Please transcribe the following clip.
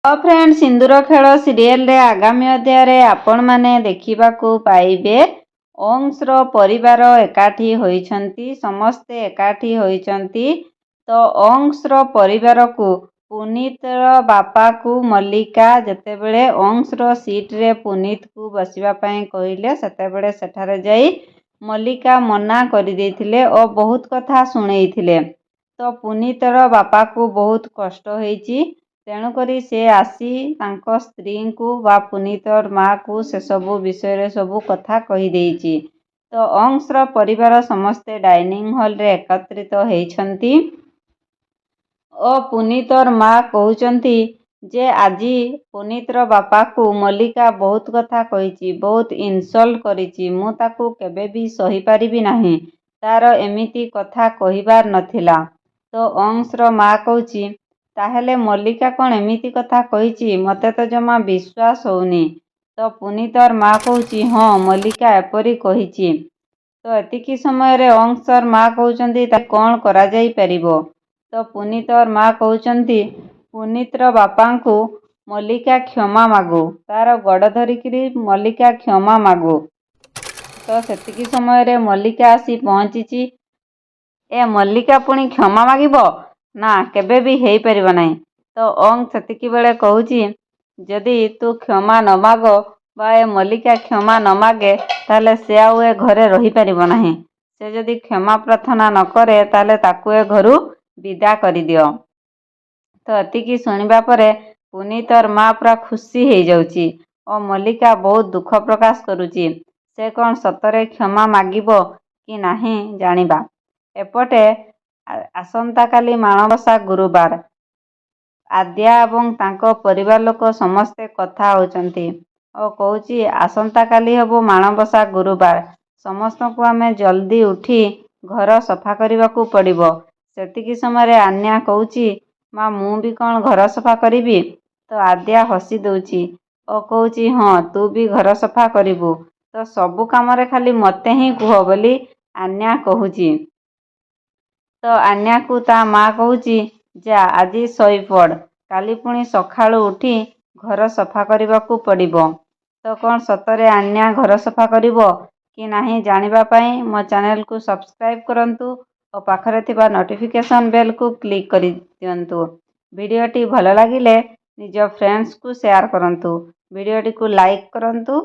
Friend सिंदूर खेल serial रे आगामी अध्याय आपण माने देखिबाकू पाइबे अंशर परिवार एकाठी होइछंती समस्ते एकाठी होइछंती। तो अंशर परिवार को पुनीतर बापा को मल्लिका जेतेबेले अंशर सीट रे पुनीत को बसिबा पई कहिले सेतेबेले सेठारे जाई मल्लिका मना करि देथिले और बहुत कथा सुनेइथिले। तो पुनीतर बापा को बहुत कष्ट होइछि तेणुकरी से आसी तांको स्त्री को बा पुनीतर माँ को से सबु विषय सबु कथा कही देइछि। तो अंशर परिवार समस्ते डाइनिंग हॉल रे एकत्रित होइछंती और पुनीतर माँ कहउचंती जे आजी पुनीतर बापा को मल्लिका बहुत कथा कहिछि बहुत इनसल्ट करिछि मु ताकू केबे भी सही पारिबि नाही तार एमिति कथा कहिबार नथिला। तो अंशर माँ कहउछि ताहेले मल्लिका कौन एमिति कथा कहिछि मते तो जमा विश्वास होउनी। तो पुनीतर माँ कहउछि हाँ मल्लिका एपरी कहिछि। तो एतिकी समय रे अंशर माँ कहउचंती ता कौन करा जाई परिबो। तो पुनीतर माँ कहउचंती पुनीतर बापा को मल्लिका क्षमा मागु तार गड़ धरिकिरी मल्लिका क्षमा मागु। तो सेतिकी समय रे मल्लिका आसी पहुँची ए मल्लिका पुणी क्षमा मागिबो ना केबे भी हेई परिबो नाही। तो अंग सेतिकी बेले कहूची जदि तू क्षमा न माग बा ए मल्लिका क्षमा न मागे ताले से आउ ए घरे रही परिबो नाही। से जदि क्षमा प्रार्थना न करे ताले ताकू ए घरु विदा करि दियो। तो एतिकी सुनिबा परे पुनीतर माँ पूरा खुशी हेई जाउची और मल्लिका बहुत दुख प्रकाश करुची से कौन सतरे क्षमा मागिबो कि नाही जानिबा। एपटे आसंता काली माणबसा गुरुवार आद्या एवं तांको परिवार लोक समस्ते कथा होचंती और कहूची आसंता काली हबो माणबसा गुरुवार समस्त को आमे जल्दी उठी घर सफा करने पड़िबो। सेतिकी समय रे आन्या कहूची माँ मु भी कौन घर सफा करिबी। तो आद्या हसी दउची और कहूची हाँ तू भी घर सफा करिबू तो सबु काम रे खाली मते ही कुह बोली आन्या कहूची। तो आन्या को ता माँ कहूची जा आजी सोई पड़ काली पुणी सखाळु उठी घर सफा करने पड़िबो। तो कौन सतरे आन्या घर सफा करिबो कि नाही जानिबा पाई मो चैनल को सब्सक्राइब करंतु और पाखरे थिबा नोटिफिकेशन बेल को क्लिक करि दियंतु। वीडियोटी भल लागिले निज फ्रेंड्स को शेयर करंतु वीडियोटी को लाइक करंतु।